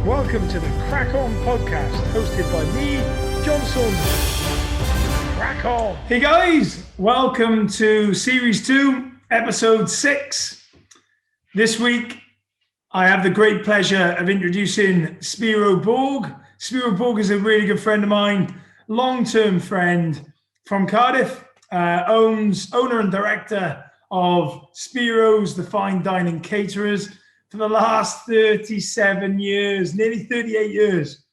welcome to the CrackOn podcast, hosted by me, John Saunders. CrackOn. Hey guys, welcome to Series 2, Episode 6. This week, I have the great pleasure of introducing Spiro Borg. Spiro Borg is a really good friend of mine, long-term friend from Cardiff, owner and director of Spiros, the fine dining caterers, for the last 37 years, nearly 38 years.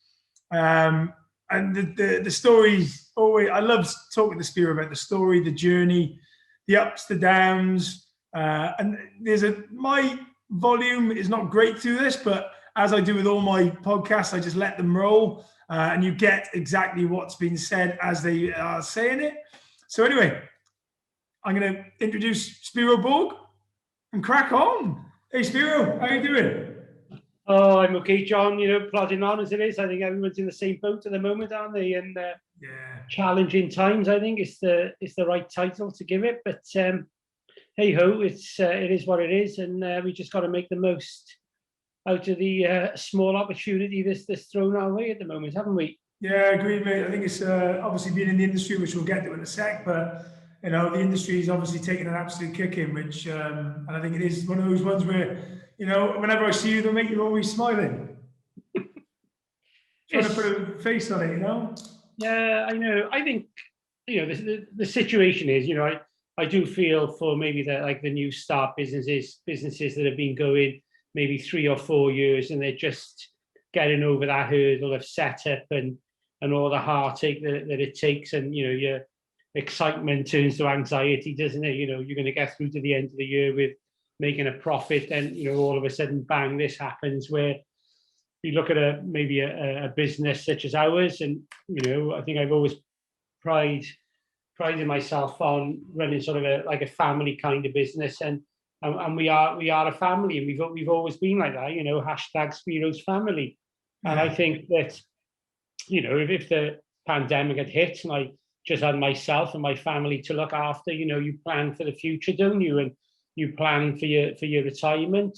And the stories always, I love talking to Spiro about the story, the journey, the ups, the downs. And my volume is not great through this, but as I do with all my podcasts, I just let them roll and you get exactly what's been said as they are saying it. So anyway, I'm going to introduce Spiro Borg and crack on. Hey Spiro, how you doing? Oh, I'm okay, John. You know, plodding on as it is. I think everyone's in the same boat at the moment, aren't they? And challenging times, I think, is the right title to give it. But hey ho, it is what it is, and we just got to make the most out of the small opportunity that's thrown our way at the moment, haven't we? Yeah, agreed, mate. I think it's obviously being in the industry, which we'll get to in a sec, but you know, the industry is obviously taking an absolute kick in, which, and I think it is one of those ones where, you know, whenever I see you, they'll make you always smiling. Trying to put a face on it, you know? Yeah, I know. I think, you know, the situation is, you know, I do feel for maybe the new start businesses that have been going maybe 3 or 4 years and they're just getting over that hurdle of setup and all the heartache that it takes, and, you know, your excitement turns to anxiety, doesn't it? You know, you're going to get through to the end of the year with making a profit, and, you know, all of a sudden, bang, this happens, where you look at a business such as ours, and, you know, I think I've always prided myself on running sort of a family kind of business, and we are a family, and we've always been like that, you know, #Spiros Family. And I think that, you know, if the pandemic had hit and I just had myself and my family to look after, you know, you plan for the future, don't you? And you plan for your retirement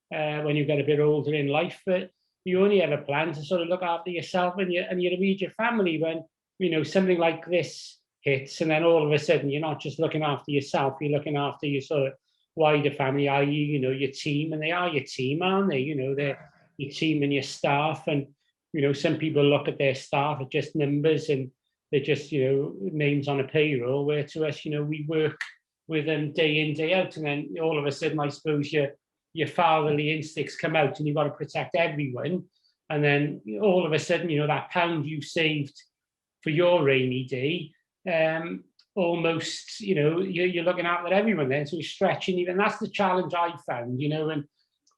when you get a bit older in life, but you only ever plan to sort of look after yourself and your immediate family when, you know, something like this hits, and then all of a sudden you're not just looking after yourself, you're looking after your sort of wider family, i.e., you know, your team, and they are your team, aren't they? You know, they're your team and your staff, and, you know, some people look at their staff as just numbers and they're just, you know, names on a payroll, where to us, you know, we work with them day in, day out. And then all of a sudden, I suppose your fatherly instincts come out and you've got to protect everyone. And then all of a sudden, you know, that pound you saved for your rainy day, almost, you know, you're looking out at everyone then. So you're stretching even. That's the challenge I found, you know, and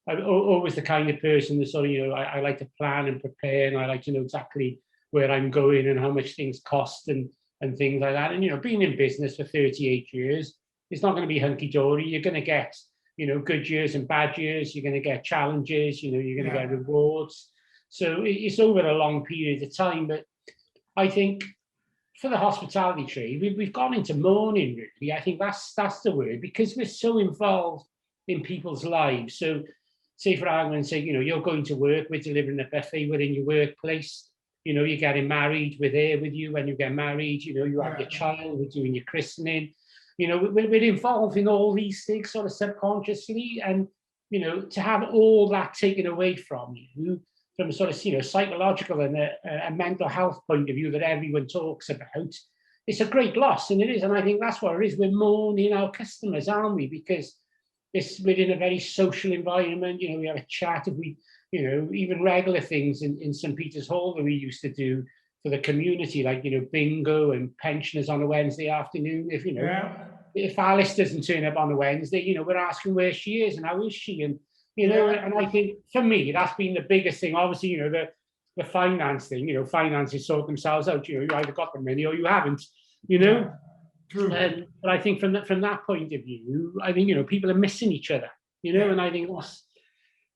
I'm always the kind of person that sort of, you know, I like to plan and prepare, and I like to know exactly where I'm going and how much things cost and things like that. And, you know, being in business for 38 years, it's not going to be hunky-dory. You're going to get, you know, good years and bad years. You're going to get challenges, you know, you're going to get rewards. So it's over a long period of time. But I think for the hospitality trade, we've gone into mourning, really. I think that's the word, because we're so involved in people's lives. So say, for argument's sake, you know, you're going to work, we're delivering a buffet within your workplace. You know, you're getting married, we're there with you when you get married. You know, you have your child, we're doing your christening. You know, we're involved in all these things sort of subconsciously. And, you know, to have all that taken away from you, from a sort of, you know, psychological and a mental health point of view that everyone talks about, it's a great loss. And it is. And I think that's what it is. We're mourning our customers, aren't we? Because we're in a very social environment. You know, we have a chat. If we, you know, even regular things in St. Peter's Hall that we used to do for the community, like, you know, bingo and pensioners on a Wednesday afternoon. If, you know, if Alice doesn't turn up on a Wednesday, you know, we're asking where she is and how is she? And, you know, and I think for me, that's been the biggest thing. Obviously, you know, the finance thing, you know, finances sort themselves out. You know, you either got the money or you haven't, you know. True. But I think from that point of view, I think, you know, people are missing each other, you know, and I think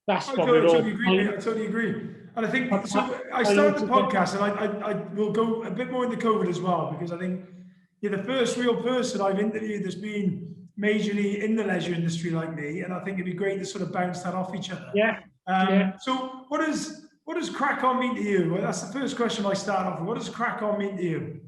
that's what we're all. I totally agree. And I think, so I started the podcast, and I will go a bit more into COVID as well, because I think you're the first real person I've interviewed that's been majorly in the leisure industry like me, and I think it'd be great to sort of bounce that off each other. Yeah. So what is What does CrackOn mean to you? Well, that's the first question I start off with. What does CrackOn mean to you?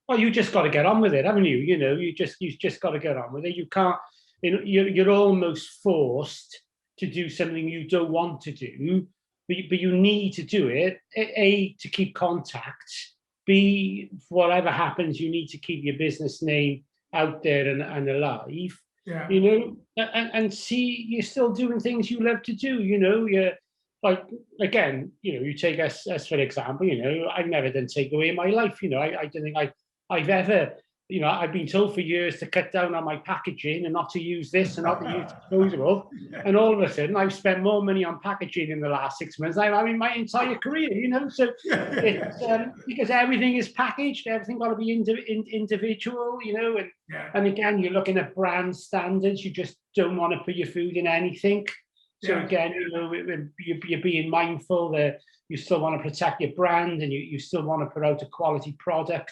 Well, you just got to get on with it, haven't you? You know, you just got to get on with it. You can't, you know, you're almost forced to do something you don't want to do, but you need to do it. A, to keep contact. B, whatever happens, you need to keep your business name out there and alive. Yeah. You know, and C, you're still doing things you love to do. You know, you're like, again, you know, you take us for example. You know, I've never done takeaway in my life. You know, I don't think I've ever, you know, I've been told for years to cut down on my packaging and not to use this and not to use disposable. And all of a sudden, I've spent more money on packaging in the last 6 months than I've had in my entire career, you know. So it's because everything is packaged, everything got to be individual, you know. And again, you're looking at brand standards. You just don't want to put your food in anything. So again, you know, you're being mindful that you still want to protect your brand and you still want to put out a quality product.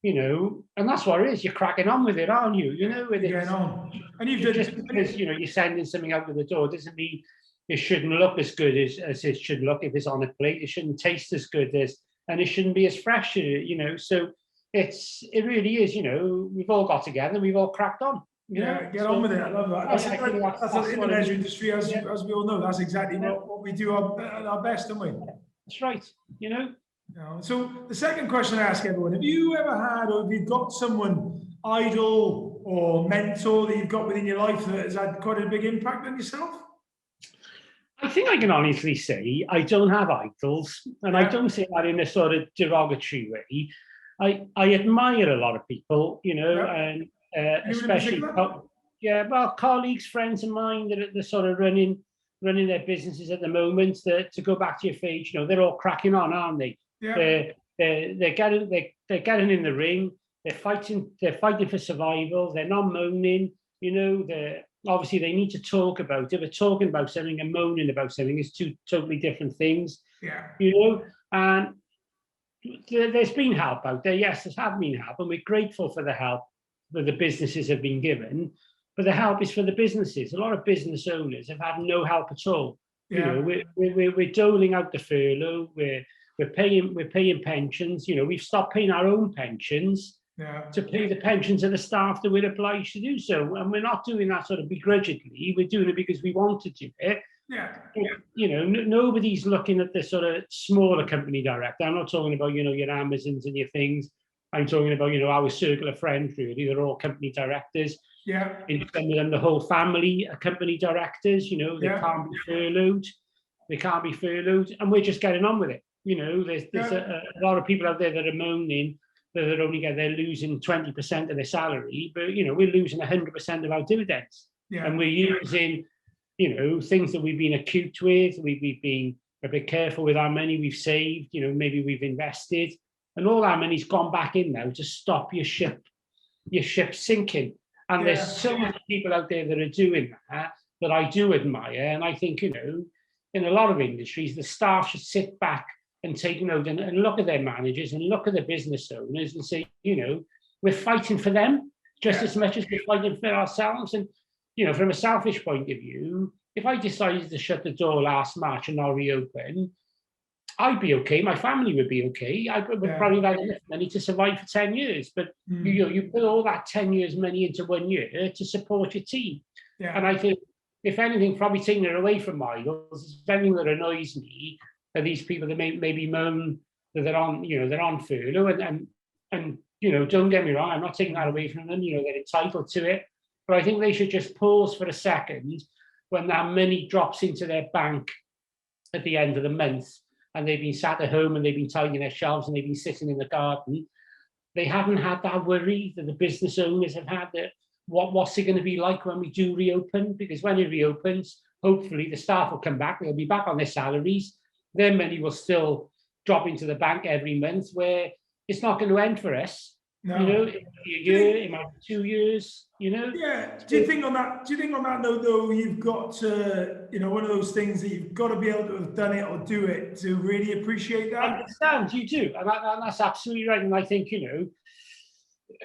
You know, and that's what it is. You're cracking on with it, aren't you? You know, you're getting on. And you've just because, you know, you're sending something out of the door doesn't mean it shouldn't look as good as it should look if it's on a plate. It shouldn't taste as good as, and it shouldn't be as fresh, you know. So it really is, you know, we've all got together and we've all cracked on. Get on with it. I love that. That's in the leisure industry, as we all know. That's exactly what we do our best, don't we? That's right. You know. So the second question I ask everyone: have you ever had, or have you got someone idol or mentor that you've got within your life that has had quite a big impact on yourself? I think I can honestly say I don't have idols, and I don't say that in a sort of derogatory way. I admire a lot of people, you know, and especially colleagues, friends of mine that are sort of running their businesses at the moment. To go back to your page, you know, they're all cracking on, aren't they? Yeah. They're getting in the ring. They're fighting for survival. They're not moaning. You know, obviously they need to talk about it. But talking about something and moaning about something is two totally different things. Yeah. You know, and there's been help out there. Yes, there's have been help, and we're grateful for the help that the businesses have been given. But the help is for the businesses. A lot of business owners have had no help at all. Yeah. You know, we're doling out the furlough. We're paying pensions. You know, we've stopped paying our own pensions to pay the pensions of the staff that we're obliged to do so. And we're not doing that sort of begrudgingly. We're doing it because we want to do it. Yeah. You know, nobody's looking at the sort of smaller company director. I'm not talking about, you know, your Amazons and your things. I'm talking about, you know, our circle of friends, really. They're all company directors. Yeah. In some of them, the whole family are company directors. You know, they can't be furloughed. They can't be furloughed. And we're just getting on with it. You know, there's a lot of people out there that are moaning that they're losing 20% of their salary, but, you know, we're losing 100% of our dividends. Yeah. And we're using, you know, things that we've been acute with. We've been a bit careful with our money we've saved. You know, maybe we've invested, and all our money's gone back in now to stop your ship sinking. And there's so many people out there that are doing that I do admire. And I think, you know, in a lot of industries, the staff should sit back and take note and look at their managers and look at the business owners and say, you know, we're fighting for them just as much as we're fighting for ourselves. And, you know, from a selfish point of view, if I decided to shut the door last March and not reopen, I'd be okay. My family would be okay. I would probably have enough money to survive for 10 years. But you put all that 10 years money into 1 year to support your team. Yeah. And I think, if anything, probably taking it away from idols, if anything that annoys me are these people that maybe moan that they're on furlough. And you know, don't get me wrong, I'm not taking that away from them. You know, they're entitled to it. But I think they should just pause for a second when that money drops into their bank at the end of the month, and they've been sat at home and they've been tidying their shelves and they've been sitting in the garden. They haven't had that worry that the business owners have had, that what's it going to be like when we do reopen? Because when it reopens, hopefully the staff will come back, they'll be back on their salaries, their money will still drop into the bank every month, where it's not going to end for us. No. You know, it might be a year, it might be 2 years, you know? Yeah. Do you think on that note, though, you've got to, you know, one of those things that you've got to be able to have done it or do it to really appreciate that? I understand, you do. And that's absolutely right. And I think, you know,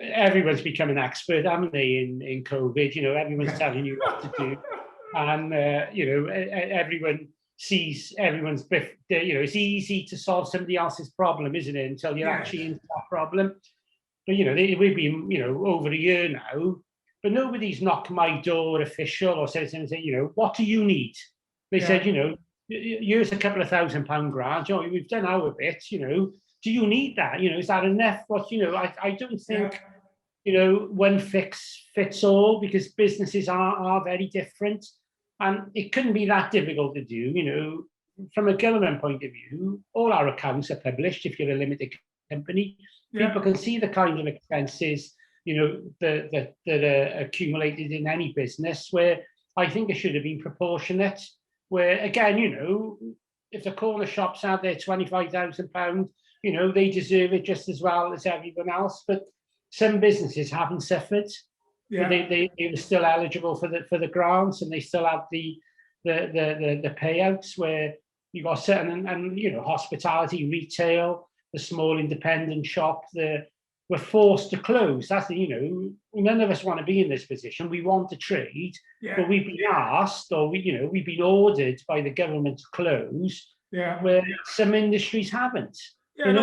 everyone's become an expert, haven't they, in COVID? You know, everyone's telling you what to do. And, you know, everyone sees everyone's, it's easy to solve somebody else's problem, isn't it? Until you're actually into that problem. But, we've been, over a year now, but nobody's knocked my door official or said something, what do you need? They said, here's a couple of £1,000 grant, we've done our bit, do you need that? Is that enough? But, I don't think, one fits all, because businesses are very different. And it couldn't be that difficult to do, from a government point of view. All our accounts are published if you're a limited company. People can see the kind of expenses, that are accumulated in any business, where I think it should have been proportionate. Where, again, if the corner shops had their £25,000, they deserve it just as well as everyone else. But some businesses haven't suffered. But they were still eligible for the grants, and they still had the payouts, where you got certain, and hospitality, retail, the small independent shop, were forced to close. That's none of us want to be in this position. We want to trade, but we've been asked, or we've been ordered by the government to close, where some industries haven't. I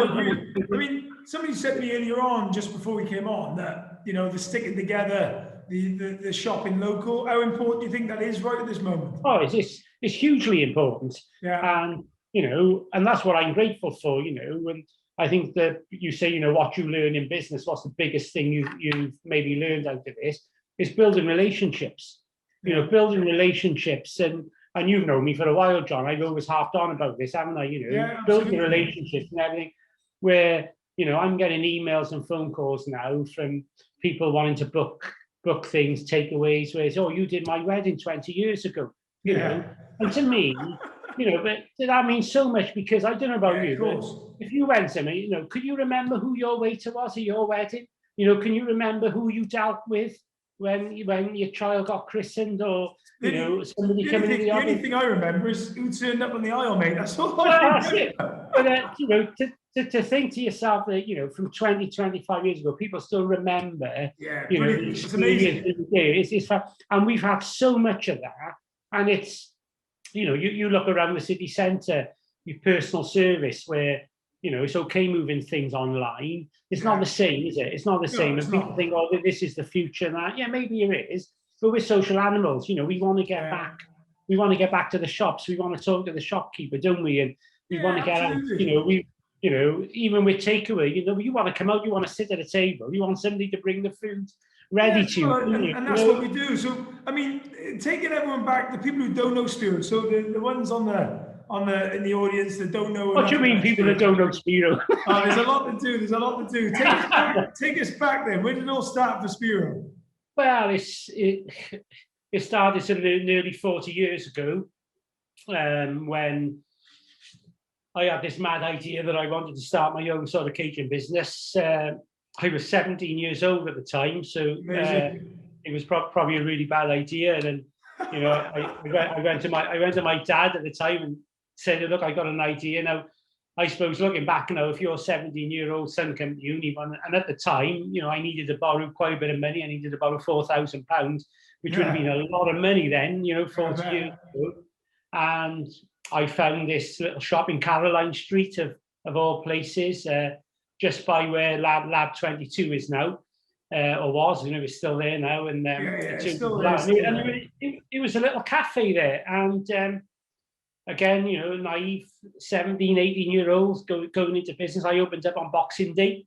mean, somebody said to me earlier on, just before we came on, that the sticking together, the shopping local. How important do you think that is right at this moment? Oh, it's hugely important. And and that's what I'm grateful for. And I think that you say, what you learn in business, what's the biggest thing you've maybe learned out of this, is building relationships. Building relationships, and you've known me for a while, John. I've always harped on about this, haven't I? Building relationships and everything, where I'm getting emails and phone calls now from people wanting to book things, takeaways, where it's, you did my wedding 20 years ago, know. And to me, but that means so much, because I don't know about you, but if you went to me, could you remember who your waiter was at your wedding? Can you remember who you dealt with when your child got christened, or somebody coming in the office? The only thing I remember is who turned up on the aisle, mate. That's all I remember. But to think to yourself that from 20, 25 years ago, people still remember. It's amazing. It's and we've had so much of that, and it's you look around the city centre, your personal service, where it's okay moving things online. It's not the same, is it? It's not the same. And people think, this is the future. And that, maybe it is. But we're social animals. We want to get back. We want to get back to the shops. We want to talk to the shopkeeper, don't we? And we want to get out. Even with takeaway, you want to come out. You want to sit at a table. You want somebody to bring the food ready to you. And that's what we do. So, I mean, taking everyone back, the people who don't know Spiros, so the ones in the audience that don't know. What do you mean, people that don't know Spiro? There's a lot to do. Take us back then. Where did it all start for Spiro? Well, it started sort of nearly 40 years ago, when I had this mad idea that I wanted to start my own sort of catering business. I was 17 years old at the time, so it was probably a really bad idea. And I went to my dad at the time and said, "Look, I got an idea." Now, I suppose looking back now, if your 17-year-old son came to uni, and at the time, I needed to borrow quite a bit of money. I needed to borrow £4,000, which would have been a lot of money then, 40 years ago. And I found this little shop in Caroline Street, of all places, just by where Lab 22 is now, or was, it's still there now. And it's still there. It was a little cafe there, and again, naive 17, 18-year-olds going into business. I opened up on Boxing Day,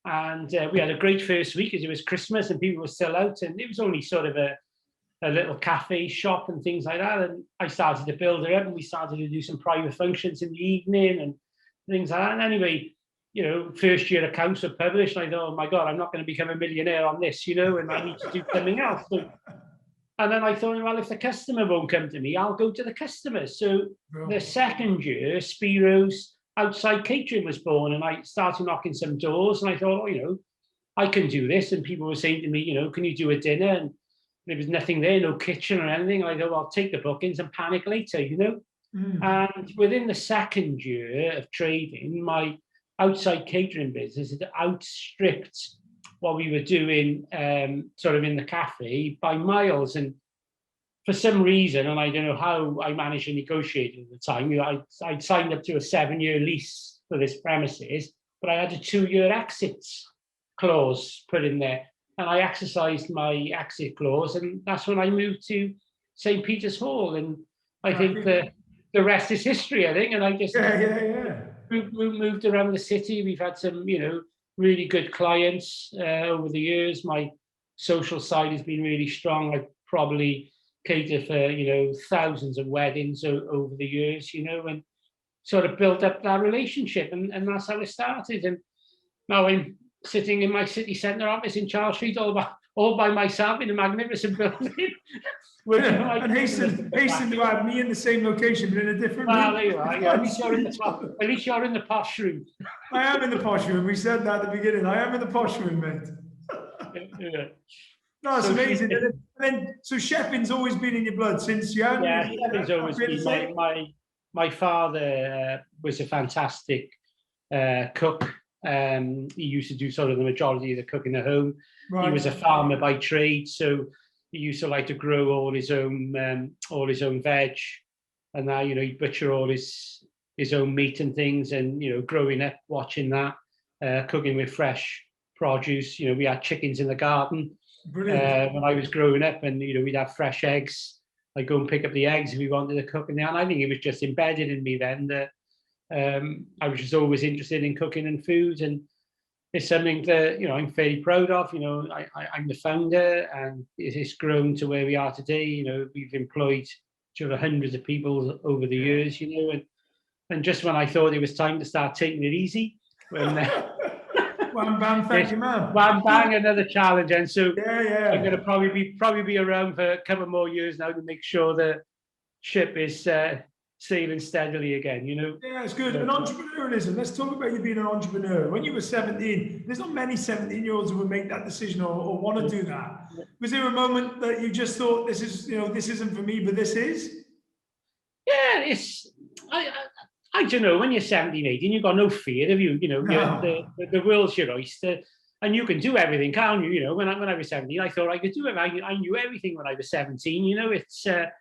and we had a great first week, as it was Christmas and people were still out, and it was only sort of a little cafe shop and things like that. And I started to build it up, and we started to do some private functions in the evening and things like that. And anyway, first year accounts were published, and I thought, oh my God, I'm not going to become a millionaire on this, and I need to do something else. And then I thought, well, if the customer won't come to me, I'll go to the customers. So the second year, Spiros Outside Catering was born, and I started knocking some doors, and I thought, I can do this. And people were saying to me, can you do a dinner? And there was nothing there, no kitchen or anything. And I thought, well, I'll take the bookings and panic later, And within the second year of trading, my outside catering business had outstripped what we were doing sort of in the cafe by miles. And for some reason, and I don't know how I managed to negotiate at the time, I'd signed up to a 7-year lease for this premises, but I had a 2-year exit clause put in there. And I exercised my exit clause, and that's when I moved to St. Peter's Hall. And I think the rest is history, I think. And I just moved around the city. We've had some, really good clients over the years. My social side has been really strong. I probably cater for, thousands of weddings over the years, and sort of built up that relationship. And that's how it started. And now I'm sitting in my city centre office in Charles Street all by myself in a magnificent building. And hasten to add, me in the same location, but in a different room. There you are. Yeah, at least you're in the posh room. I am in the posh room. We said that at the beginning. I am in the posh room, mate. Yeah. No, it's amazing. So chefing's always been in your blood since you had. Yeah, chefing's always been. My father was a fantastic cook. He used to do sort of the majority of the cooking at home. Right. He was a farmer by trade, so he used to like to grow all his own veg, and now he'd butcher all his own meat and things. And growing up watching that, cooking with fresh produce. We had chickens in the garden when I was growing up, and we'd have fresh eggs. I'd go and pick up the eggs if we wanted to cook, and I think it was just embedded in me then that I was just always interested in cooking and food, and it's something that I'm very proud of. I'm the founder, and it's grown to where we are today. We've employed sort of hundreds of people over the years. And just when I thought it was time to start taking it easy, when wham bam, thank you, man. Wham bang, another challenge, and so I'm going to probably be around for a couple more years now to make sure the ship is sailing steadily again, Yeah, it's good. And entrepreneurialism, let's talk about you being an entrepreneur. When you were 17, there's not many 17-year-olds who would make that decision or want to do that. Was there a moment that you just thought, this isn't for me, but this is? Yeah, I don't know, when you're 17, 18, you've got no fear of you, no. The world's your oyster. And you can do everything, can't you? When I was 17, I thought I could do it. I knew everything when I was 17. It's and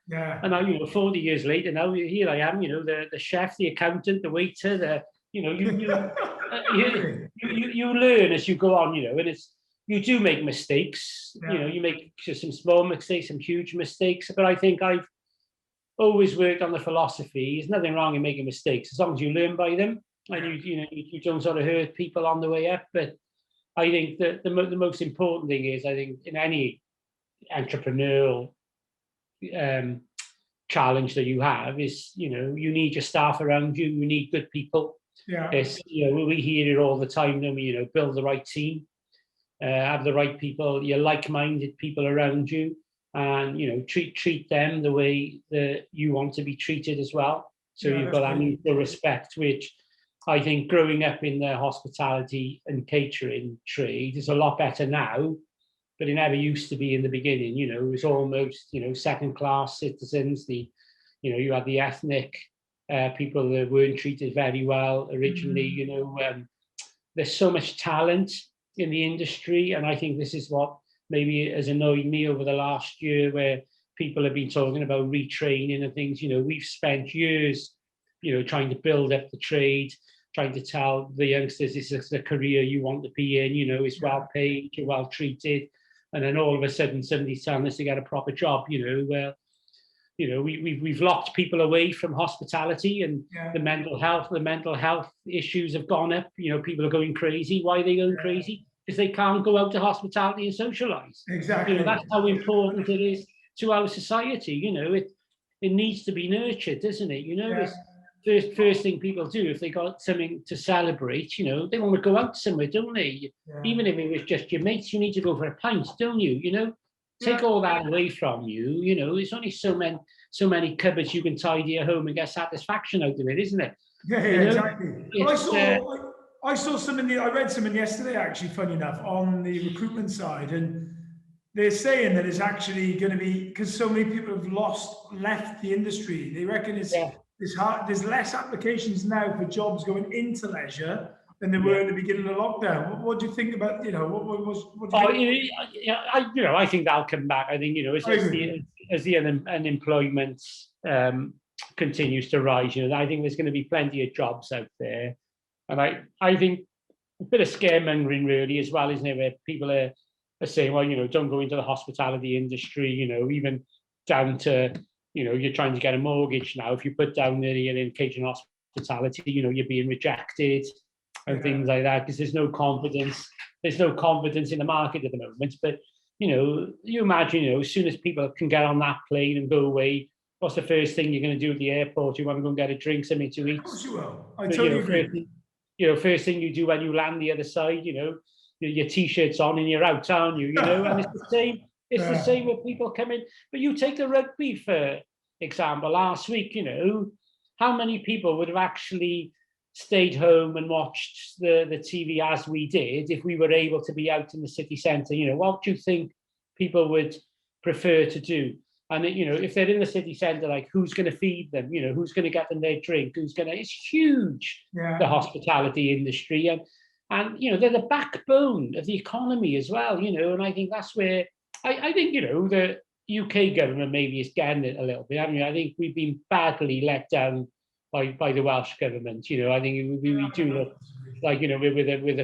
now 40 years later, now here I am. The chef, the accountant, the waiter. You learn as you go on. And you do make mistakes. Yeah. You make some small mistakes, some huge mistakes. But I think I've always worked on the philosophy. There's nothing wrong in making mistakes as long as you learn by them, and you don't sort of hurt people on the way up. But I think that the most important thing is, I think in any entrepreneurial challenge that you have is, you need your staff around you. You need good people. Yeah. We hear it all the time. Build the right team, have the right people, your like-minded people around you, and treat them the way that you want to be treated as well. So you've got that mutual respect, which I think growing up in the hospitality and catering trade is a lot better now, but it never used to be in the beginning. It was almost, second-class citizens. You had the ethnic people that weren't treated very well originally. There's so much talent in the industry, and I think this is what maybe has annoyed me over the last year, where people have been talking about retraining and things. We've spent years, trying to build up the trade, trying to tell the youngsters this is the career you want to be in, it's well paid, you're well treated. And then all of a sudden somebody's telling us to get a proper job, where, we've locked people away from hospitality, and the mental health issues have gone up. People are going crazy. Why are they going crazy? Because they can't go out to hospitality and socialize. Exactly. That's how important it is to our society. It needs to be nurtured, doesn't it? It's first thing people do if they got something to celebrate. They want to go out somewhere, don't they? Yeah. Even if it was just your mates, you need to go for a pint, don't you? Take all that away from you. There's only so many cupboards you can tidy at home and get satisfaction out of it, isn't it? Yeah, exactly. Well, I saw something. I read something yesterday, actually, funny enough, on the recruitment side, and they're saying that it's actually going to be, because so many people have left the industry. They reckon it's hard. There's less applications now for jobs going into leisure than there were at the beginning of lockdown. What do you think about, what do you think? I think that'll come back. I think, unemployment continues to rise, I think there's going to be plenty of jobs out there, and I think a bit of scaremongering really as well, isn't it? Where people are saying, well, don't go into the hospitality industry, even down to, you're trying to get a mortgage now. If you put down that you're in catering hospitality, you're being rejected and things like that, because there's no confidence. There's no confidence in the market at the moment. But, you imagine, as soon as people can get on that plane and go away, what's the first thing you're going to do at the airport? You want to go and get a drink, something to eat. Of course you will. I totally agree. First thing you do when you land the other side, your t-shirt's on and you're out, aren't you? And it's the same. It's the same with people coming. But you take the rugby, for example, last week, how many people would have actually stayed home and watched the TV as we did if we were able to be out in the city centre? What do you think people would prefer to do? And, if they're in the city centre, like, who's going to feed them? Who's going to get them their drink? It's huge, the hospitality industry. And they're the backbone of the economy as well, and I think that's where, I think, the UK government maybe is getting it a little bit. I think we've been badly let down by the Welsh government. I think we do look like, with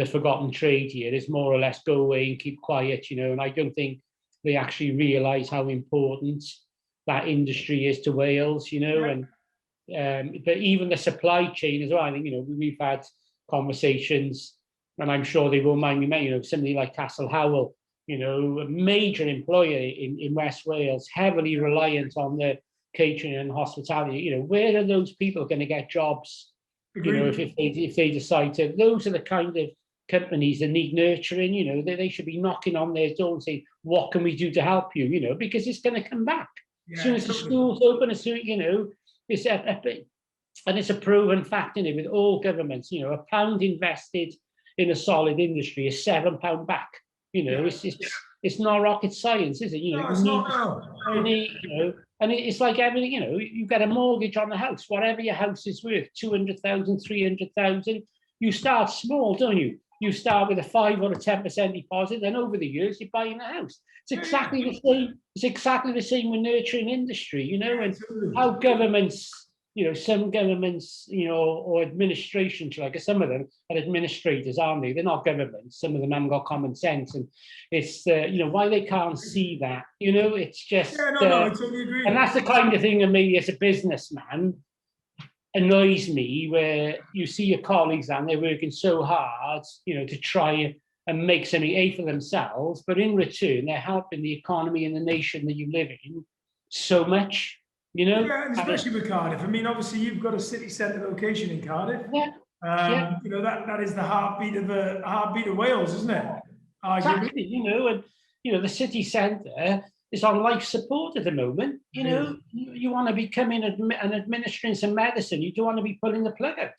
a forgotten trade here. It's more or less go away and keep quiet, and I don't think they actually realise how important that industry is to Wales, and but even the supply chain as well. I think, we've had conversations, and I'm sure they will mind me, somebody like Castle Howell, a major employer in West Wales, heavily reliant on the catering and hospitality. Where are those people going to get jobs? If they decide to, those are the kind of companies that need nurturing. They should be knocking on their door and saying, what can we do to help you? Because it's going to come back as soon as the schools open. As soon, it's and it's a proven fact, with all governments. A pound invested in a solid industry is £7 back. It's not rocket science, is it? No, it's not. And it's like everything. You get a mortgage on the house, whatever your house is worth, 200,000, 300,000. You start small, don't you? You start with a 5 or a 10% deposit, then over the years you're buying a house. It's exactly the same. It's exactly the same with nurturing industry, and how governments, some governments, or administration, like some of them are administrators, aren't they? They're not governments. Some of them haven't got common sense, and it's why they can't see that. It's just I totally agree. And that's the kind of thing that maybe as a businessman annoys me, where you see your colleagues and they're working so hard, to try and make something for themselves, but in return they're helping the economy and the nation that you live in so much. Yeah, and especially with Cardiff. Obviously you've got a city centre location in Cardiff. That is the heartbeat of Wales, isn't it? Exactly. And the city centre is on life support at the moment. You want to be coming and administering some medicine. You don't want to be pulling the plug out.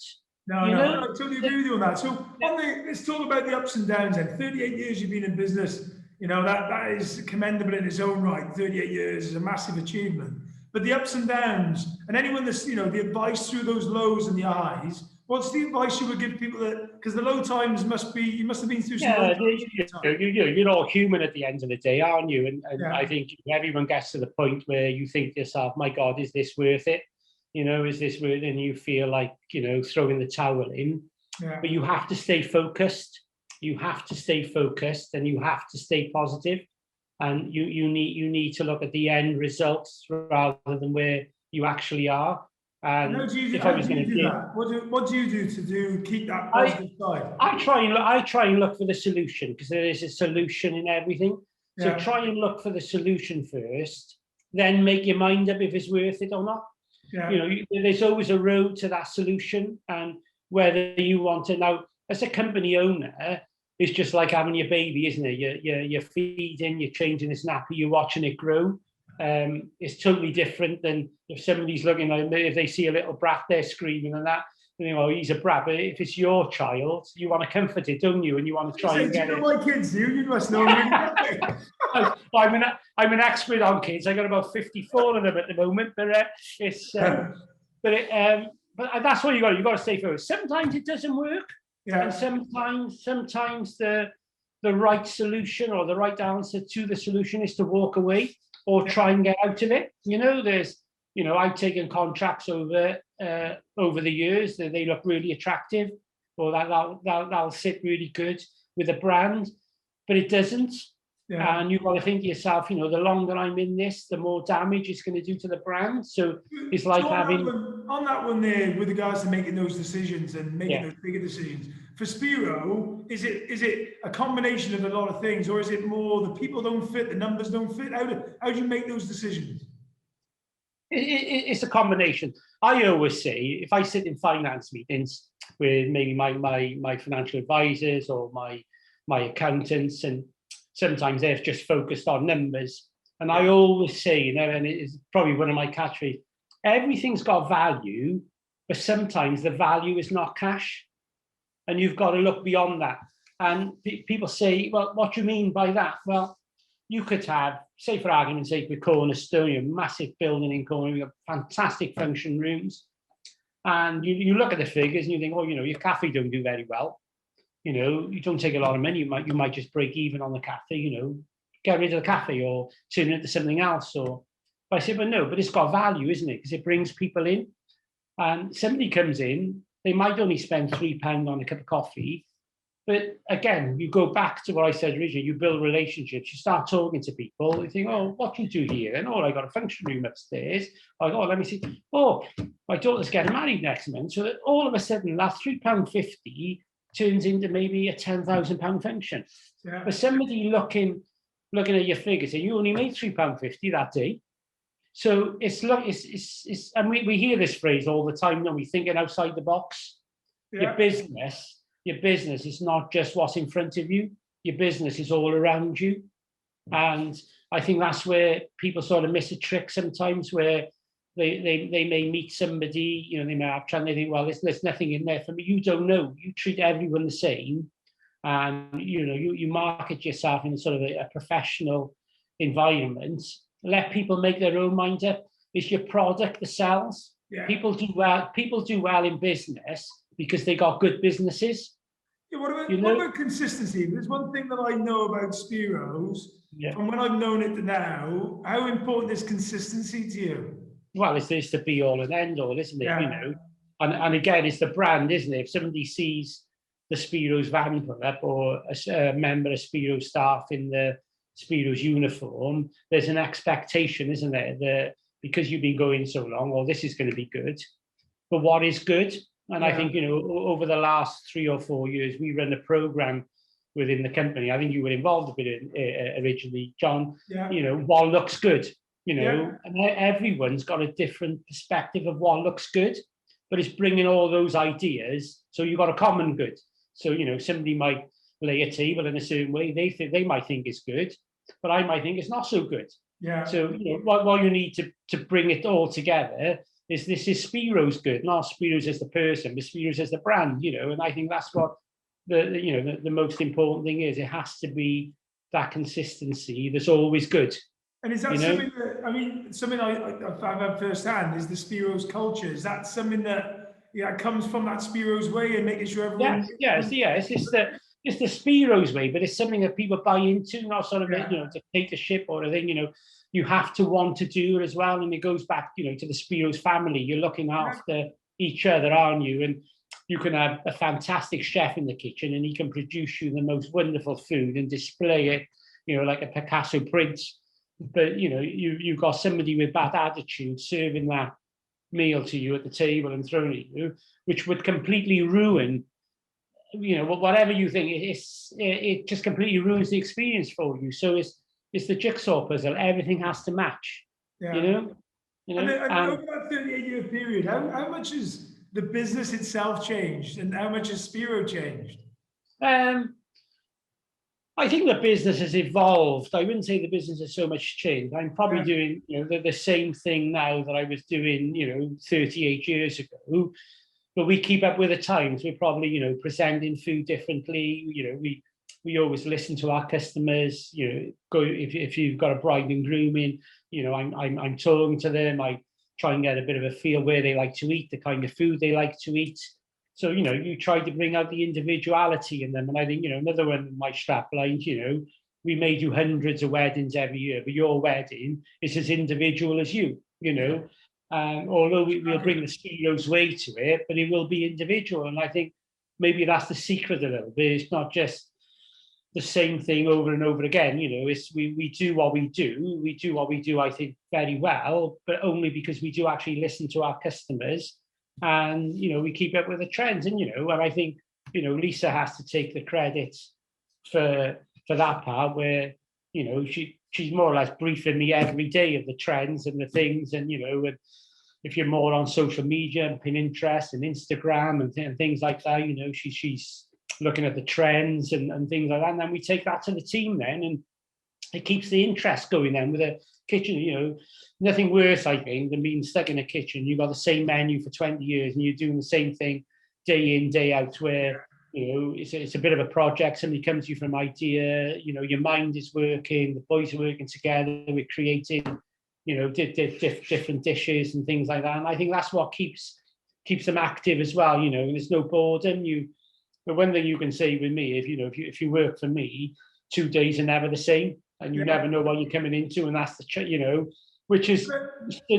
No, I totally agree with you on that. So let's talk about the ups and downs then. 38 years you've been in business. That is commendable in its own right. 38 years is a massive achievement. But the ups and downs, and anyone that's, the advice through those lows and the highs, what's the advice you would give people because the low times you must have been through some low times. You're all human at the end of the day, aren't you? And I think everyone gets to the point where you think to yourself, my God, is this worth it? Is this worth it? And you feel like, throwing the towel in. Yeah. But you have to stay focused. You have to stay focused, and you have to stay positive. And you need to look at the end results rather than where you actually are. And what do you do to keep that positive side? I try and look for the solution, because there is a solution in everything. So try and look for the solution first, then make your mind up if it's worth it or not. Yeah. There's always a road to that solution, and whether you want to now, as a company owner, it's just like having your baby, isn't it? You're feeding, you're changing its nappy, you're watching it grow. It's totally different than if somebody's looking like, if they see a little brat there screaming and that, he's a brat. But if it's your child, you want to comfort it, don't you? And you want to try and get it. My kids, you must know. I'm an expert on kids. I got about 54 of them at the moment, but but that's what you got. You got to stay focused. Sometimes it doesn't work. Yeah. And sometimes the right solution or the right answer to the solution is to walk away. or try and get out of it. You know, there's, you know, I've taken contracts over the years that they look really attractive, or that'll sit really good with a brand, but it doesn't. Yeah. And you've got to think to yourself, you know, the longer I'm in this, the more damage it's going to do to the brand. So it's like having... On that one there, with regards to making those decisions and making those bigger decisions, for Spiro, is it a combination of a lot of things, or is it more the people don't fit, the numbers don't fit? How do you make those decisions? It's a combination. I always say, if I sit in finance meetings with maybe my financial advisors or my accountants, and sometimes they're just focused on numbers. And I always say, you know, and it's probably one of my catchphrases, everything's got value, but sometimes the value is not cash. And you've got to look beyond that. And people say, well, what do you mean by that? Well, you could have, say for argument's sake, with Cornerstone, a massive building in Corner, we have fantastic function rooms. And you look at the figures and you think, oh, you know, your cafe don't do very well. You know, you don't take a lot of money. You might just break even on the cafe, you know, get rid of the cafe or turn it into something else. Or, but I said, well, no, but it's got value, isn't it? Because it brings people in. And somebody comes in, they might only spend £3 on a cup of coffee. But again, you go back to what I said originally, you build relationships, you start talking to people, you think, oh, what do you do here? And, oh, I got a function room upstairs. I go, oh, let me see. Oh, my daughter's getting married next month. So that all of a sudden, that £3.50 turns into maybe a £10,000 function. Yeah. But somebody looking at your figures, and you only made £3.50 that day. So it's and we hear this phrase all the time, don't we? Thinking outside the box. Yeah. Your business is not just what's in front of you. Your business is all around you. And I think that's where people sort of miss a trick sometimes, where they may meet somebody, you know, they may have and they think, well, there's nothing in there for me. You don't know. You treat everyone the same. And, you know, you market yourself in sort of a professional environment. Let people make their own mind up. It's your product that sells. Yeah. People do well in business because they got good businesses. Yeah, what about consistency? There's one thing that I know about Spiros, from when I've known it to now. How important is consistency to you? Well, it's the be all and end all, isn't it? Yeah. You know, and again, it's the brand, isn't it? If somebody sees the Spiros van put up, or a member of Spiros staff in the Spiros uniform, there's an expectation, isn't there? Because you've been going so long, well, this is going to be good. But what is good? And I think, you know, over the last 3 or 4 years, we run a program within the company. I think you were involved a bit in originally, John. Yeah. You know, what looks good, you know, and everyone's got a different perspective of what looks good, but it's bringing all those ideas. So you've got a common good. So, you know, somebody might lay a table in a certain way. They might think it's good, but I might think it's not so good. Yeah. So, you know, what you need to bring it all together is this is Spiros good, not Spiros as the person, but Spiros as the brand, you know. And I think that's what the most important thing is. It has to be that consistency that's always good. And is that something that, I mean, something I've had firsthand is the Spiros culture. Is that something that comes from that Spiros way and making sure everyone... It's the Spiros way, but it's something that people buy into, not sort of, you know, dictatorship or a thing, you know. You have to want to do it as well. And it goes back, you know, to the Spiros family. You're looking after each other, aren't you? And you can have a fantastic chef in the kitchen and he can produce you the most wonderful food and display it, you know, like a Picasso print. But, you know, you've got somebody with bad attitude serving that meal to you at the table and throwing it at you, which would completely ruin, you know, whatever you think. It just completely ruins the experience for you. So it's the jigsaw puzzle. Everything has to match, you know? And over that 38-year period, how much has the business itself changed and how much has Spiro changed? I think the business has evolved. I wouldn't say the business has so much changed. I'm probably doing, you know, the same thing now that I was doing, you know, 38 years ago. But we keep up with the times. We're probably, you know, presenting food differently. You know, we always listen to our customers. You know, if you've got a bride and groom in, you know, I'm talking to them. I try and get a bit of a feel where they like to eat, the kind of food they like to eat. So, you know, you try to bring out the individuality in them. And I think, you know, another one of my strap lines, you know, we may do hundreds of weddings every year, but your wedding is as individual as you, you know. Although we'll bring the Spiros Way to it, but it will be individual. And I think maybe that's the secret a little bit. It's not just the same thing over and over again. You know, it's we do what we do. We do what we do, I think, very well, but only because we do actually listen to our customers, and you know, we keep up with the trends. And you know, and I think, you know, Lisa has to take the credit for that part, where, you know, she's more or less briefing me every day of the trends and the things. And you know, and if you're more on social media and Pinterest and Instagram and things like that, you know, she's looking at the trends and things like that. And then we take that to the team then, and it keeps the interest going then with a kitchen. You know, nothing worse, I think, than being stuck in a kitchen. You've got the same menu for 20 years and you're doing the same thing day in, day out, where, you know, it's a bit of a project. Somebody comes to you for an idea, you know, your mind is working, the boys are working together, we're creating, you know, different dishes and things like that. And I think that's what keeps them active as well, you know, and there's no boredom. But one thing you can say with me, if you work for me, 2 days are never the same, and you never know what you're coming into, and that's the, you know, which is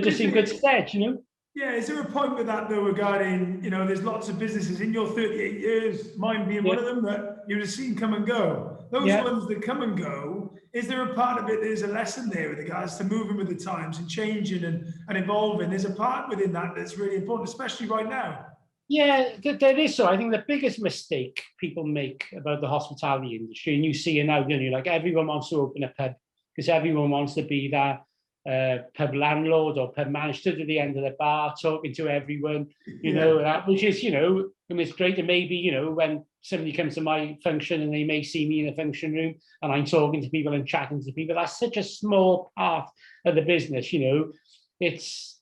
just in good stead, you know. Yeah, is there a point with that though regarding, you know, there's lots of businesses in your 38 years, mine being one of them, that you've just seen come and go. Those ones that come and go, is there a part of it, there's a lesson there with regards to moving with the times and changing and evolving? There's a part within that that's really important, especially right now. Yeah, there is. So I think the biggest mistake people make about the hospitality industry, and you see it now, you know, like everyone wants to open a pub because everyone wants to be that pub landlord or pub manager, stood at the end of the bar talking to everyone, you know, which is, you know, and it's great. And maybe, you know, when somebody comes to my function and they may see me in a function room and I'm talking to people and chatting to people, that's such a small part of the business, you know. It's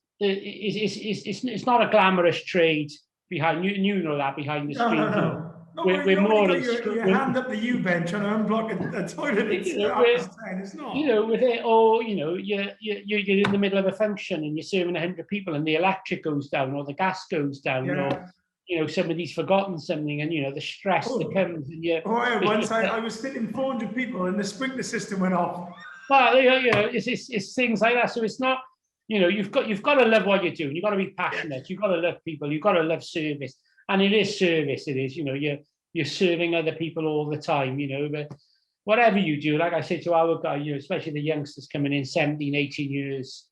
not a glamorous trade behind you, you know that behind the screen. No. We're more than your hand up the U-bend trying to unblock a toilet. It's not. You know, with it, or you know, you're in the middle of a function and you're serving 100 people and the electric goes down or the gas goes down, or you know, somebody's forgotten something, and you know the stress that comes. And you. Once I was sitting 400 people and the sprinkler system went off. Well, you know, it's things like that. So it's not. You know, you've got to love what you're doing. You've got to be passionate. You've got to love people. You've got to love service. And it is service. It is, you know, you're serving other people all the time, you know, but whatever you do, like I say to our guy, you know, especially the youngsters coming in 17, 18 years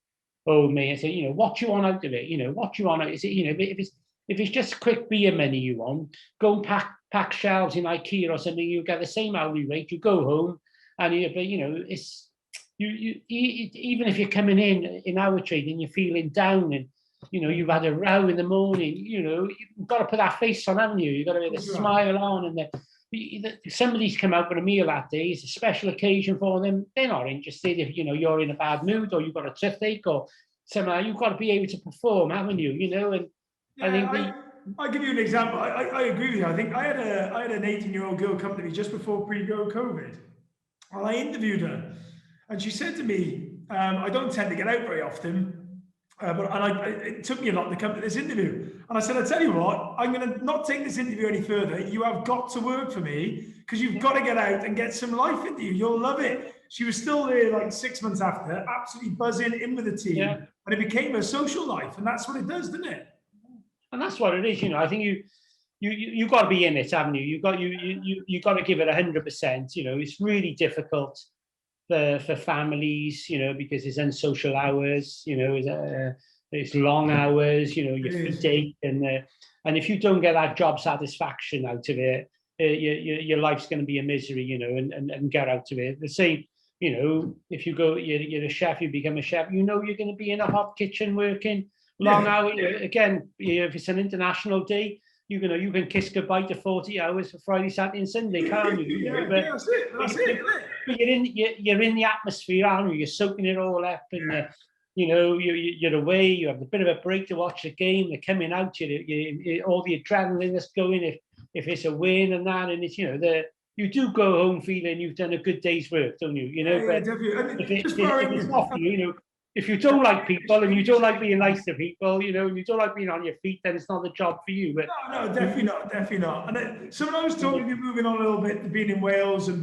old, me, I say, you know, what you want out of it? You know, what you want out? Is it, you know, if it's just quick beer money you want, go and pack shelves in IKEA or something, you get the same hourly rate, you go home and you know, it's, you even if you're coming in our trade and you're feeling down and, you know, you've had a row in the morning, you know, you've got to put that face on, haven't you? You've got to have a smile on, and somebody's come out for a meal that day. It's a special occasion for them. They're not interested if, you know, you're in a bad mood or you've got a toothache or somehow. You've got to be able to perform, haven't you? You know, and I think I'll give you an example. I agree with you. I think I had an 18-year-old girl come to me just before pre-COVID, and I interviewed her, and she said to me, I don't tend to get out very often. It took me a lot to come to this interview. And I said, I tell you what, I'm going to not take this interview any further. You have got to work for me because you've got to get out and get some life into you. You'll love it. She was still there like 6 months after, absolutely buzzing in with the team. Yeah. And it became a social life. And that's what it does, doesn't it? And that's what it is. You know, I think you got to be in it, haven't you? You got to give it 100%. You know, it's really difficult for families, you know, because it's unsocial hours, you know, it's long hours, you know, your date, and if you don't get that job satisfaction out of it, your life's going to be a misery, you know, and get out of it. The same, you know, if you go, you're a chef, you become a chef, you know, you're going to be in a hot kitchen working long hours. Again, if it's an international day, you can kiss goodbye to 40 hours for Friday, Saturday, and Sunday, can't you? That's it. But you're in the atmosphere, aren't you? You're soaking it all up, and you know, you're away. You have a bit of a break to watch the game. They're coming out. You all the adrenaline that's going if it's a win and that, and it's, you know, you do go home feeling you've done a good day's work, don't you? You know, but if it's not for you, you know, if you don't like people and you don't like being nice to people, you know, and you don't like being on your feet, then it's not the job for you. But no, definitely not. And so when I was talking to you, moving on a little bit, to being in Wales and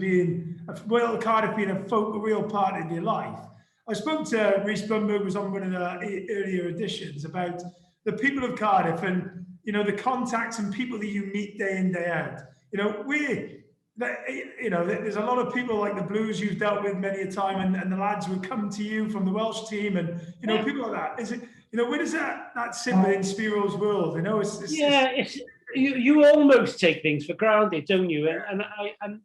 Cardiff being a real part of your life, I spoke to Rhys Blumberg, was on one of the earlier editions, about the people of Cardiff and, you know, the contacts and people that you meet day in, day out. You know, there's a lot of people like the Blues you've dealt with many a time, and the lads would come to you from the Welsh team, and, you know, people like that. Is it, you know, where does that sit within Spiro's world? You know, you almost take things for granted, don't you? And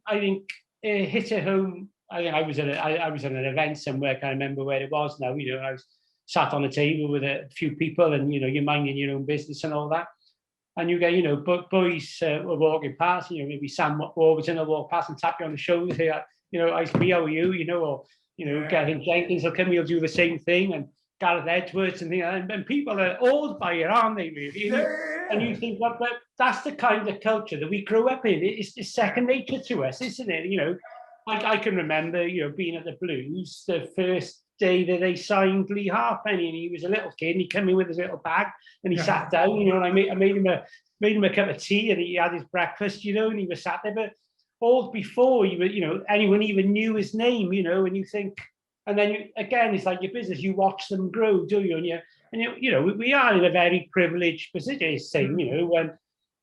I think hit it home. I was at an event somewhere. I can't remember where it was now. You know, I was sat on a table with a few people, and, you know, you're minding your own business and all that. And you get, you know, boys were walking past, you know, maybe Sam Warburton will walk past and tap you on the shoulder, say, you know, "Ice B, how are you?" You know, or, you know, Gavin Jenkins will come, he'll do the same thing, and Gareth Edwards and things, and people are awed by it, aren't they, really? And you think, well, but that's the kind of culture that we grew up in. It's second nature to us, isn't it? You know, I can remember, you know, being at the Blues the first day that they signed Lee Halfpenny, and he was a little kid, and he came in with his little bag, and he sat down, you know, and I made him a cup of tea, and he had his breakfast, you know, and he was sat there. But all before anyone even knew his name, you know, and you think, and then again, it's like your business. You watch them grow, do you? And you know, we are in a very privileged position. Same, you know, when,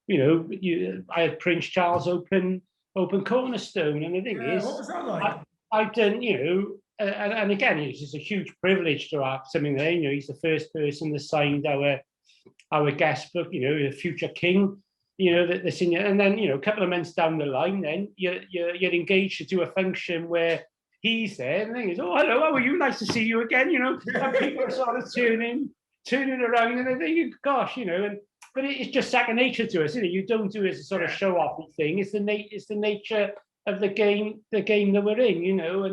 you know, I had Prince Charles open Cornerstone, and the thing is, what was that like? I've done, you know. And again, it's just a huge privilege to have something there. You know, he's the first person that signed our guest book. You know, the future king. You know, the senior, and then, you know, a couple of months down the line, then you're engaged to do a function where he's there, and the thing is, "Oh, hello, how are you? Nice to see you again." You know, and people are sort of turning around, and they think, "Gosh," you know, but it's just second nature to us, isn't it? You don't do it as a sort of show off thing. It's the nature of the game that we're in, you know,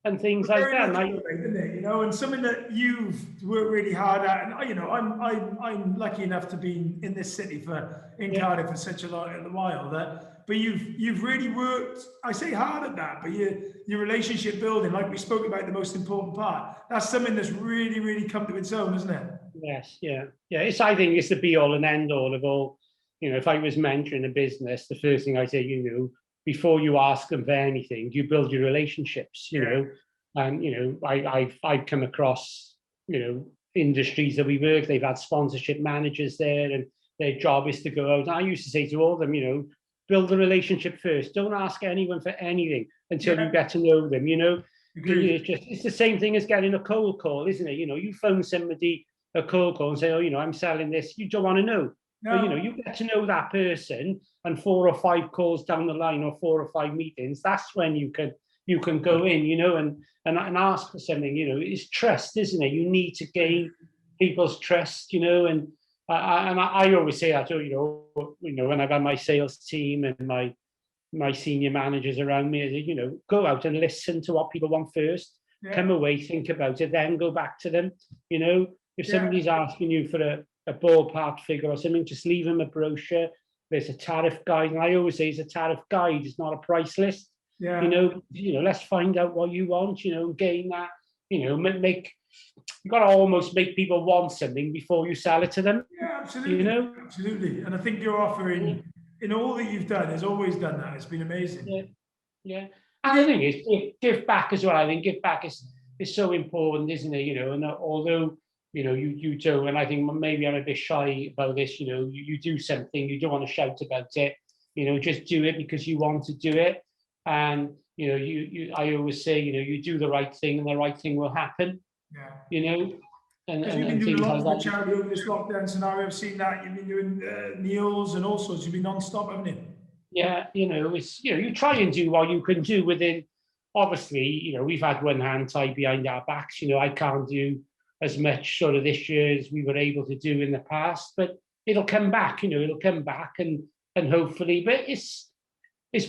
and things like that. Isn't it? You know, and something that you've worked really hard at, and, you know, I'm lucky enough to be in this city in Cardiff for such a while but you've really worked. I say hard at that, but your relationship building, like we spoke about, the most important part. That's something that's really, really come to its own, isn't it? Yes, yeah. I think it's the be all and end all of all. You know, if I was mentoring a business, the first thing I say, you know, before you ask them for anything, you build your relationships, you know. And, you know, I've come across, you know, industries that we work, they've had sponsorship managers there, and their job is to go out. And I used to say to all of them, you know, build the relationship first. Don't ask anyone for anything until you get to know them, you know. It's the same thing as getting a cold call, isn't it? You know, you phone somebody a cold call and say, "Oh, you know, I'm selling this." You don't want to know. No. But, you know, you get to know that person, and 4 or 5 calls down the line, or 4 or 5 meetings, that's when you can go in, you know, and ask for something. You know, it's trust, isn't it? You need to gain people's trust, you know, and I always say that, you know, when I've had my sales team and my senior managers around me, you know, go out and listen to what people want first, come away, think about it, then go back to them. You know, if somebody's asking you for a ballpark figure or something, just leave them a brochure. There's a tariff guide, and I always say it's a tariff guide, it's not a price list. You know, let's find out what you want, you know, gain that, you know, you've got to almost make people want something before you sell it to them. Yeah, absolutely. You know? Absolutely. And I think your offering, in all that you've done, has always done that. It's been amazing. Yeah. And the thing is, give back as well. I think give back is so important, isn't it? You know, and although, you know, you do, and I think maybe I'm a bit shy about this, you know, you do something, you don't want to shout about it, you know, just do it because you want to do it. And, you know, I always say, you know, you do the right thing and the right thing will happen. Yeah. You know, and you've been doing a lot for charity over this lockdown scenario. I've seen that. You've been doing meals and all sorts. You've been non-stop, haven't you? Yeah, you know, it's, you know, you try and do what you can do within. Obviously, you know, we've had one hand tied behind our backs. You know, I can't do as much sort of this year as we were able to do in the past, but it'll come back. You know, it'll come back, and hopefully, but it's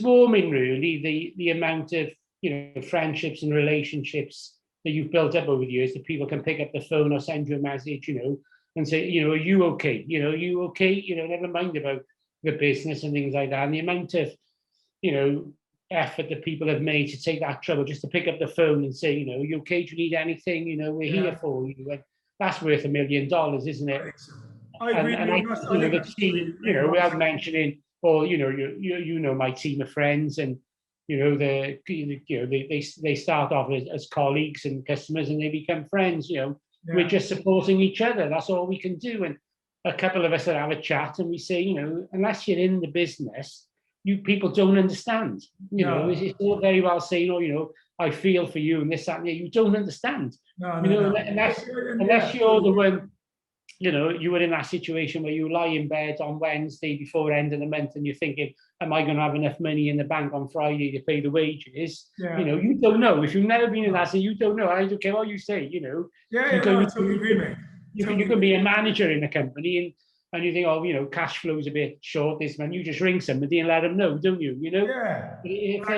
warming, really, the amount of, you know, friendships and relationships that you've built up over the years, that people can pick up the phone or send you a message, you know, and say, you know, are you okay? You know, are you okay? You know, never mind about the business and things like that. And the amount of, you know, effort that people have made to take that trouble just to pick up the phone and say, you know, you okay, do you need anything? You know, we're here for you. And that's worth $1 million, isn't it? I agree. And I, you know, the team, you know, without mentioning, or you know, you know my team of friends, and you know, they start off as colleagues and customers, and they become friends. You know, we're just supporting each other. That's all we can do. And a couple of us that have a chat, and we say, you know, unless you're in the business, you people don't understand. You know, it's all very well saying, oh, you know, I feel for you and this, that, and you don't understand. Unless you're the one. You know, you were in that situation where you lie in bed on Wednesday before end of the month and you're thinking, am I going to have enough money in the bank on Friday to pay the wages? You know, you don't know. If you've never been in that, so you don't know. I don't care what you say, you know. I totally agree, mate. You can be a manager in a company and you think, oh, you know, cash flow's a bit short this month. You just ring somebody and let them know, don't you? You know? If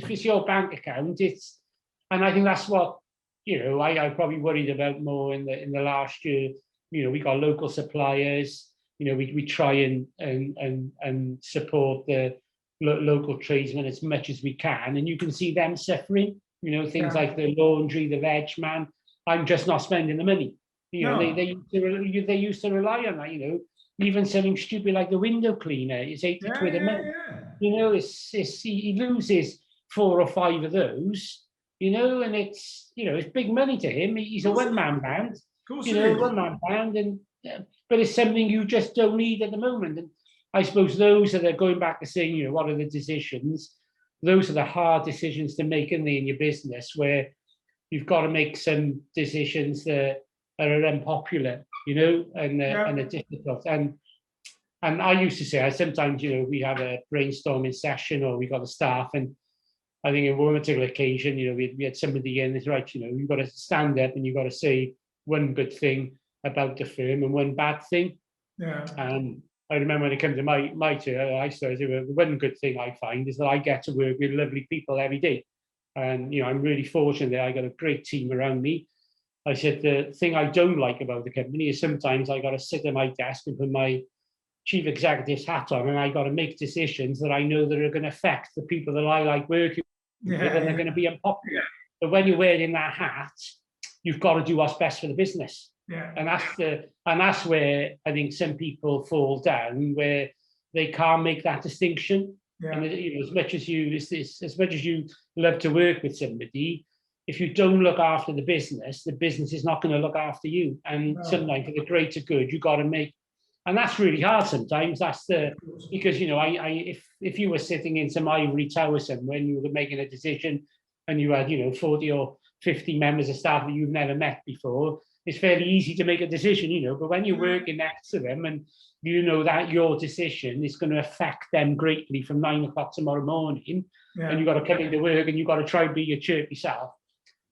it's your bank account, and I think that's what, you know, I probably worried about more in the last year. You know, we got local suppliers. You know, we try and support the local tradesmen as much as we can, and you can see them suffering. You know, things like the laundry, the veg man. I'm just not spending the money. You know, they used to rely on that. You know, even something stupid like the window cleaner is 80 quid a month. You know, he loses 4 or 5 of those. You know, and it's, you know, it's big money to him. He's a one-man band, you know, one-man band, and but it's something you just don't need at the moment. And I suppose those that are going back to saying, you know, what are the decisions? Those are the hard decisions to make in your business, where you've got to make some decisions that are unpopular, you know, and are difficult. And I used to say, sometimes, you know, we have a brainstorming session or we got the staff, and I think in one particular occasion, you know, we had somebody in, it's right, you know, you've got to stand up and you've got to say one good thing about the firm and one bad thing. And I remember when it comes to my turn, I started the one good thing I find is that I get to work with lovely people every day. And, you know, I'm really fortunate that I got a great team around me. I said, the thing I don't like about the company is sometimes I got to sit at my desk and put my chief executive's hat on, and I got to make decisions that I know that are going to affect the people that I like working with, and they're going to be unpopular. But when you're wearing that hat, you've got to do what's best for the business. And that's where I think some people fall down, where they can't make that distinction. And you know, as much as you love to work with somebody, if you don't look after the business is not going to look after you. And sometimes for the greater good, you got to make. And that's really hard sometimes. Because, you know, if you were sitting in some ivory tower somewhere and you were making a decision and you had, you know, 40 or 50 members of staff that you've never met before, it's fairly easy to make a decision, you know, but when you're working next to them and you know that your decision is going to affect them greatly from 9 o'clock tomorrow morning, and you've got to come into work and you've got to try and be your chirpy self,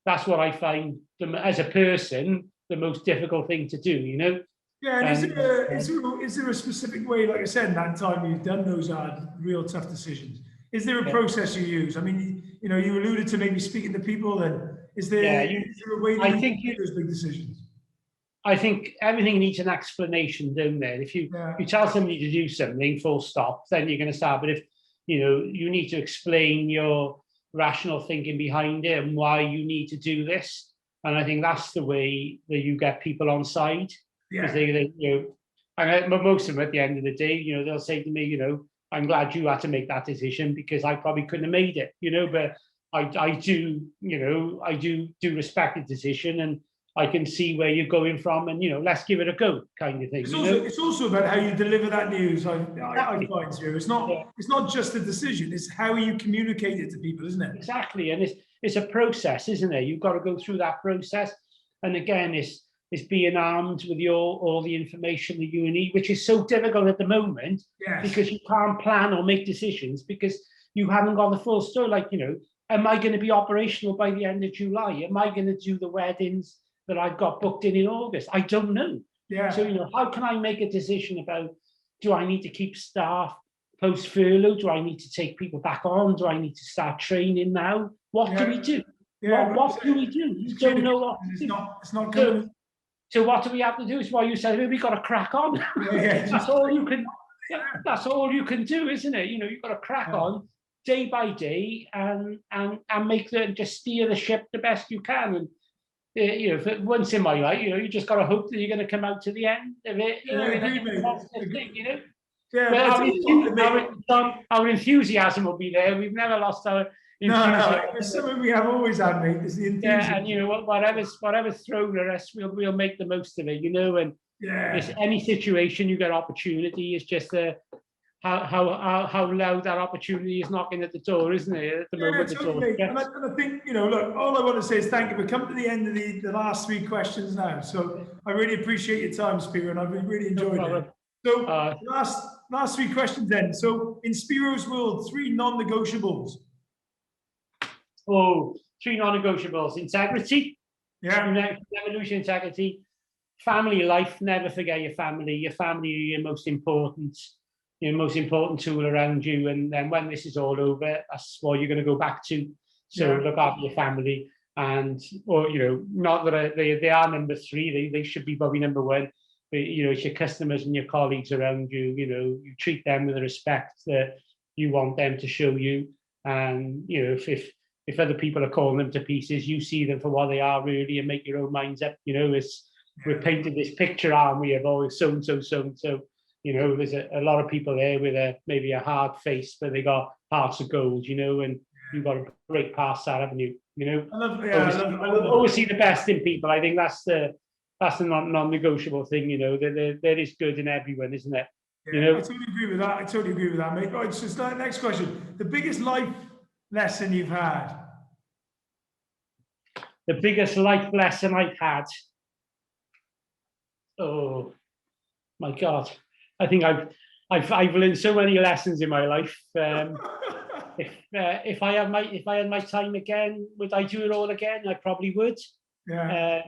that's what I find, as a person, the most difficult thing to do, you know. And is there a specific way, like I said, in that time you've done those real tough decisions? Is there a process you use? I mean, you know, you alluded to maybe speaking to people, and is there a way that you make those big decisions? I think everything needs an explanation, don't there? If you tell somebody to do something, full stop, then you're going to start. But if, you know, you need to explain your rational thinking behind it and why you need to do this. And I think that's the way that you get people on side. Because they, you know, and most of them at the end of the day, you know, they'll say to me, you know, I'm glad you had to make that decision because I probably couldn't have made it, you know, but I do, you know, I do respect the decision, and I can see where you're going from, and, you know, let's give it a go, kind of thing. It's also about how you deliver that news. I find, Spiro. It's not just the decision; it's how you communicate it to people, isn't it? Exactly, and it's a process, isn't it? You've got to go through that process, and again, it's being armed with all the information that you need, which is so difficult at the moment because you can't plan or make decisions because you haven't got the full story. Like, you know, am I going to be operational by the end of July? Am I going to do the weddings that I've got booked in August? I don't know. So, you know, how can I make a decision about, do I need to keep staff post furlough? Do I need to take people back on? Do I need to start training now? What do we do? What do we do? You don't know what to do. It's not good. So what do we have to do? Is why you said we've got to crack on. That's all you can. that's all you can do, isn't it? You know, you've got to crack on day by day and make just steer the ship the best you can. And you know, once in my life, you know, you just got to hope that you're going to come out to the end of it. You know, you know. Yeah, our enthusiasm will be there. We've never lost our enthusiasm. No, it's something we have always had, mate. It's the enthusiasm. Yeah, and you know, whatever's thrown at us, we'll make the most of it. You know, and any situation you get opportunity is just how loud that opportunity is knocking at the door, isn't it? At the moment, totally. And I think, you know, look, all I want to say is thank you. We've come to the end of the last 3 questions now. So I really appreciate your time, Spiro, and I've really enjoyed it. So last 3 questions then. So in Spiro's world, 3 non-negotiables. Oh, 3 non-negotiables. Integrity. Yeah. Never lose your integrity. Family life. Never forget your family. Your family are your most important tool around you. And then when this is all over, that's what you're going to go back to. So look after your family. And, or, you know, not that they are number 3. They should be probably number 1. But, you know, it's your customers and your colleagues around you. You know, you treat them with the respect that you want them to show you. And, you know, if other people are calling them to pieces, you see them for what they are really and make your own minds up. You know, we're painting this picture, aren't we, of always so-and-so, so-and-so. You know, there's a lot of people there with maybe a hard face, but they got hearts of gold, you know, and you've got to break past that, haven't you? You know, I always see the best in people. I think that's the non-negotiable thing, you know, there is good in everyone, isn't it? Yeah, you know? I totally agree with that, mate. Right, so next question. The biggest life lesson you've had? The biggest life lesson I've had? Oh, my God. I think I've learned so many lessons in my life. If I had my time again, would I do it all again? I probably would. Yeah.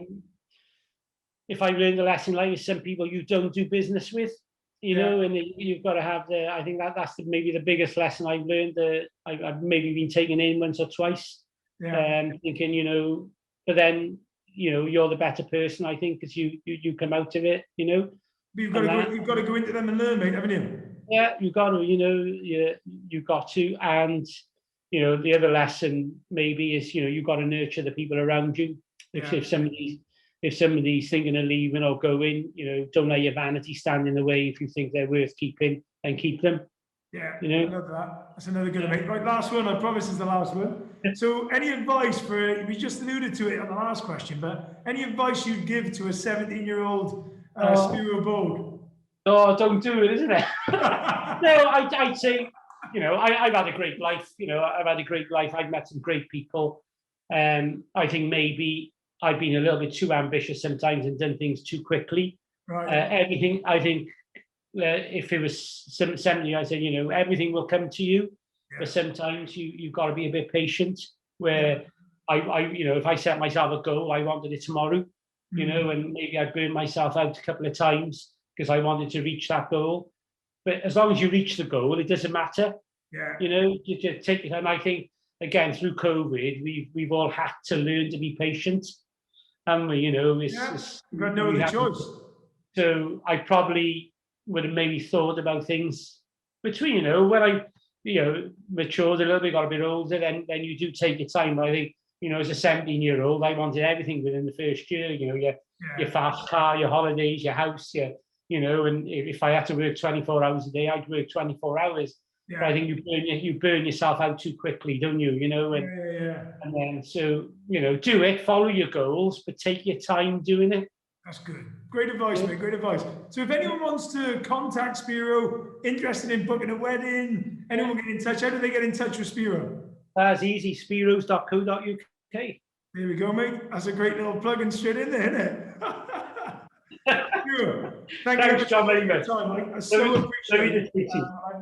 If I learned a lesson like some people you don't do business with, you know, and you've got to have I think that's maybe the biggest lesson I've learned. I've maybe been taken in once or twice, thinking, you know, but then, you know, you're the better person, I think, because you come out of it, you know. But you've got to go into them and learn, mate, haven't you? Yeah, you've got to, you know, you've got to. And, you know, the other lesson maybe is, you know, you've got to nurture the people around you. If somebody's thinking of leaving or going, you know, don't let your vanity stand in the way. If you think they're worth keeping, then keep them. Yeah, you know? I love that. That's another good mate. Right, last one, I promise is the last one. So any advice we just alluded to it on the last question, but any advice you'd give to a 17-year-old Spiro Borg? Oh, don't do it, isn't it? No, I'd say, you know, I've had a great life. You know, I've had a great life. I've met some great people. I think maybe I've been a little bit too ambitious sometimes and done things too quickly. Right. Everything, I think, if it was somebody, I said, you know, everything will come to you. Yeah. But sometimes you've got to be a bit patient. Where I, you know, if I set myself a goal, I wanted it tomorrow. You know, and maybe I burned myself out a couple of times because I wanted to reach that goal. But as long as you reach the goal, it doesn't matter. Yeah. You know, you just take it. And I think, again, through COVID, we've all had to learn to be patient. And we, you know, we've got no other choice. So I probably would have maybe thought about things between, you know, when I, you know, matured a little bit, got a bit older, then you do take your time. I think, you know, as a 17-year-old, I wanted everything within the first year, you know, your fast car, your holidays, your house, you know, and if I had to work 24 hours a day, I'd work 24 hours. Yeah. But I think you burn yourself out too quickly, don't you? You know, and then so, you know, do it, follow your goals, but take your time doing it. That's good. Great advice, mate. Great advice. So if anyone wants to contact Spiro, interested in booking a wedding, anyone get in touch, how do they get in touch with Spiro? That's easy, spiros.co.uk. There we go, mate. That's a great little plug and straight in there, isn't it? Sure. Thanks, John, very much. I so appreciate it.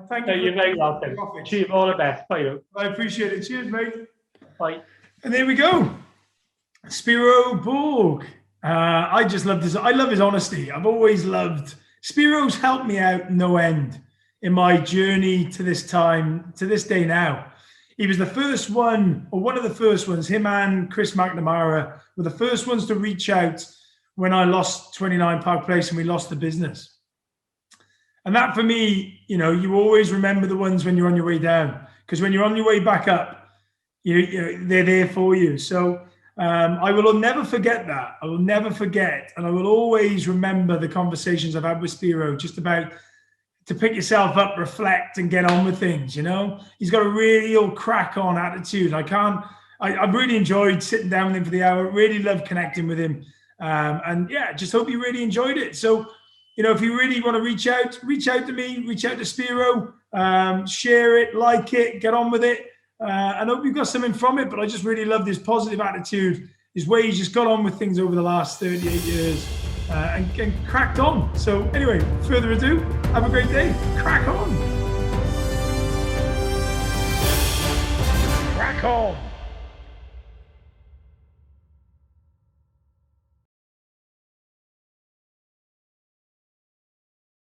Thank you. You're very welcome. Cheers, all the best. Bye. I appreciate it. Cheers, mate. Bye. And there we go. Spiro Borg. I just love this. I love his honesty. I've always loved Spiro's helped me out no end in my journey to this time, to this day now. He was the first one, or one of the first ones, him and Chris McNamara were the first ones to reach out when I lost 29 Park Place and we lost the business. And that for me, you always remember the ones when you're on your way down, because when you're on your way back up, they're there for you. So I will never forget that. I will never forget. And I will always remember the conversations I've had with Spiro, just about to pick yourself up, reflect, and get on with things. He's got a real crack-on attitude. I've really enjoyed sitting down with him for the hour. Really loved connecting with him. And yeah, just hope you really enjoyed it. So, if you really want to reach out to me, reach out to Spiro, share it, like it, get on with it. I hope you've got something from it, but I just really love this positive attitude, his way he's just got on with things over the last 38 years and cracked on. So anyway, further ado, have a great day. Crack on. Crack on.